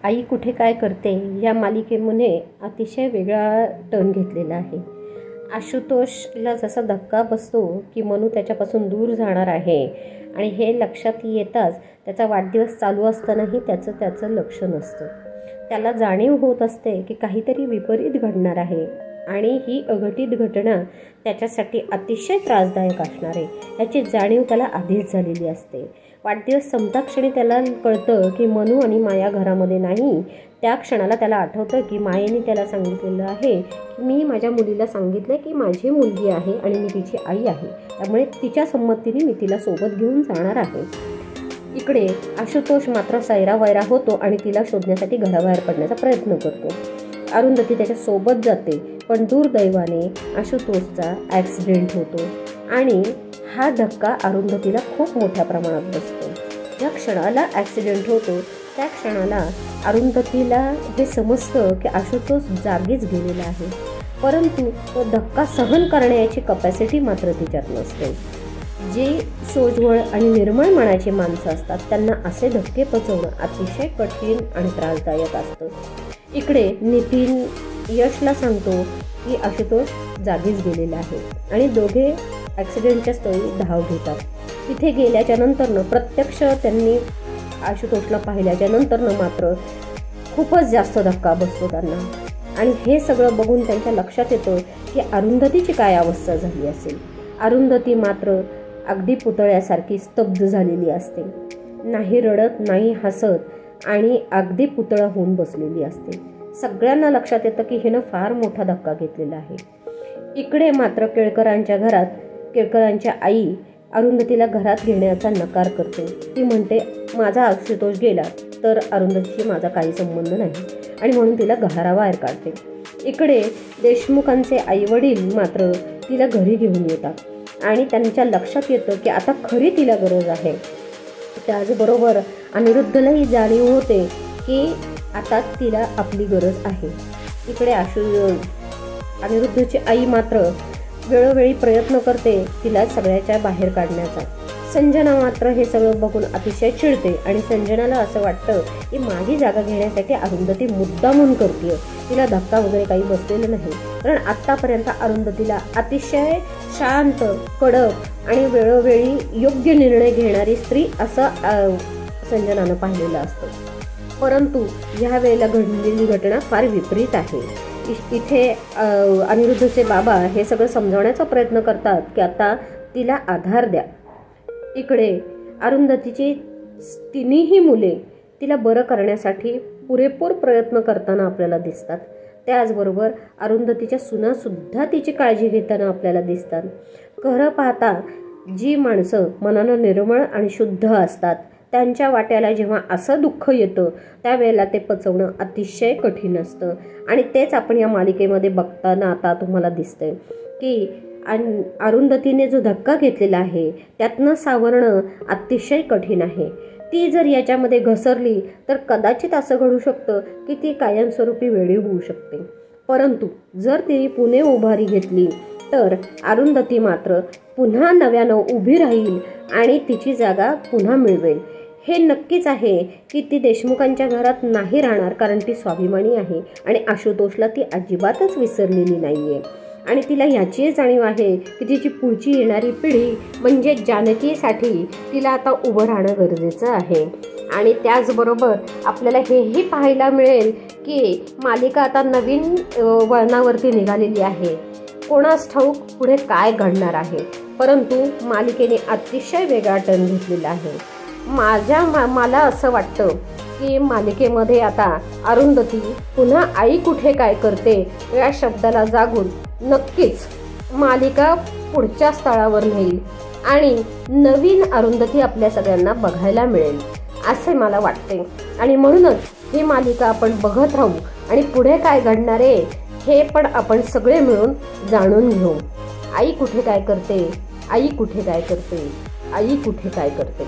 आई कुठे काय करते या मालिकेमध्ये अतिशय वेगळा टर्न घेतलेला आहे। आशुतोषला जसा धक्का बसतो की मनू त्याच्यापासून दूर जाणार आहे आणि हे लक्षात येताच त्याचा वाढदिवस चालू असतानाही त्याचं लक्ष नसतं। त्याला जाणीव होत असते की काहीतरी विपरीत घडणार आहे आणि ही अघटित घटना त्याच्यासाठी अतिशय त्रासदायक असणार आहे याची जाणीव त्याला आधीच झालेली असते। वाढदिवस संपताक्षणी त्याला कळतं की मनू आणि माया घरामध्ये नाही। त्या क्षणाला त्याला आठवतं की मायेने त्याला सांगितलेलं आहे की मी माझ्या मुलीला सांगितलं की माझी मुलगी आहे आणि मी तिची आई आहे, त्यामुळे तिच्या संमतीने मी तिला सोबत घेऊन जाणार आहे। इकडे आशुतोष मात्र सैरावैरा होतो आणि तिला शोधण्यासाठी घराबाहेर पडण्याचा प्रयत्न करतो। अरुंधती त्याच्या सोबत जाते, पण दुर्दैवाने आशुतोषचा ॲक्सिडेंट होतो आणि हा धक्का अरुंधतीला खूप मोठ्या प्रमाणात बसतो। ज्या क्षणाला ॲक्सिडेंट होतो त्या क्षणाला अरुंधतीला हे समजतं की आशुतोष जागीच गेलेला आहे, परंतु तो धक्का सहन करण्याची कपॅसिटी मात्र तिच्यात नसते। जे सोज्वळ आणि निर्मळ मनाची माणसं असतात त्यांना असे धक्के पचवणं अतिशय कठीण आणि त्रासदायक असतं। इकडे नितीन यशला सांगतो की आशुतोष जागीच गेलेला आहे आणि दोघे ॲक्सिडेंटच्या स्थळी धाव घेतात। तिथे गेल्याच्या नंतरनं प्रत्यक्ष त्यांनी आशुतोषला पाहिल्याच्या नंतरनं मात्र खूपच जास्त धक्का बसतो त्यांना आणि हे सगळं बघून त्यांच्या लक्षात येतं की अरुंधतीची काय अवस्था झाली असेल। अरुंधती मात्र अगदी पुतळ्यासारखी स्तब्ध झालेली असते, नाही रडत नाही हसत आणि अगदी पुतळा होऊन बसलेली असते। सगळ्यांना लक्षात येतं की हिनं फार मोठा धक्का घेतलेला आहे। इकडे मात्र केळकरांच्या घरात केळकरांच्या आई अरुंधतीला घरात घेण्याचा नकार करते। ती म्हणते माझा आशुतोष गेला तर अरुंधतीशी माझा काही संबंध नाही आणि म्हणून तिला घराबाहेर काढते। इकडे देशमुखांचे आईवडील मात्र तिला घरी घेऊन येतात आणि त्यांच्या लक्षात येतं की आता खरी तिला गरज आहे। त्याचबरोबर अनिरुद्धलाही जाणीव होते की आता तिला आपली गरज आहे। इकडे अनिरुद्धची आई मात्र वेळोवेळी प्रयत्न करते तिला सगळ्याच्या बाहेर काढण्याचा। संजना मात्र हे सगळं बघून अतिशय चिडते आणि संजनाला असं वाटतं की माझी जागा घेण्यासाठी अरुंधती मुद्दामून करते, तिला धक्का वगैरे काही बसलेलं नाही, कारण आत्तापर्यंत अरुंधतीला अतिशय शांत कडक आणि वेळोवेळी योग्य निर्णय घेणारी स्त्री असं संजनानं पाहिलेलं असतं। परंतु ह्या वेळेला घडलेली घटना फार विपरीत आहे। इथे अनिरुद्धचे बाबा हे सगळं समजावण्याचा प्रयत्न करतात की आता तिला आधार द्या। इकडे अरुंधतीची तिन्ही मुले तिला बरं करण्यासाठी पुरेपूर प्रयत्न करताना आपल्याला दिसतात। त्याचबरोबर अरुंधतीच्या सुनासुद्धा तिची काळजी घेताना आपल्याला दिसतात। खरं पाहता जी माणसं मनानं निर्मळ आणि शुद्ध असतात त्यांच्या वाट्याला जेव्हा असं दुःख येतं त्यावेळेला ते पचवणं अतिशय कठीण असतं आणि तेच आपण या मालिकेमध्ये बघताना आता तुम्हाला दिसतंय की अरुंधतीने जो धक्का घेतलेला आहे त्यातनं सावरणं अतिशय कठीण आहे। ती जर याच्यामध्ये घसरली तर कदाचित असं घडू शकतं की ती कायमस्वरूपी वेडी होऊ शकते, परंतु जर तिने पुणे उभारी घेतली तर अरुंधती मात्र पुन्हा नव्यानं उभी राहील आणि तिची जागा पुन्हा मिळवेल। हे नक्कीच आहे की ती देशमुखांच्या घरात नाही राहणार, कारण ती स्वाभिमानी आहे आणि आशुतोषला ती अजिबातच विसरलेली नाहीये आणि तिला ह्याची जाणीव आहे की तिची पुढची येणारी पिढी म्हणजे जानकीसाठी तिला आता उभं राहणं गरजेचं आहे। आणि त्याचबरोबर आपल्याला हेही पाहायला मिळेल की मालिका आता नवीन वळणावरती निघालेली आहे। कोणास ठाऊक पुढे काय घडणार आहे, परंतु मालिकेने अतिशय वेगळा टर्न घेतलेला आहे। मला असं वाटतं की मालिकेमध्ये आता अरुंधती पुन्हा आई कुठे काय करते या शब्दाला जागून नक्कीच मालिका पुढच्या स्थळावर नेईल आणि नवीन अरुंधती आपल्या सगळ्यांना बघायला मिळेल असे मला वाटते आणि म्हणूनच ही मालिका आपण बघत राहू आणि पुढे काय घडणार आहे हे पण आपण सगळे मिळून जाणून घेऊ। आई कुठे काय करते, आई कुठे काय करते, आई कुठे काय करते।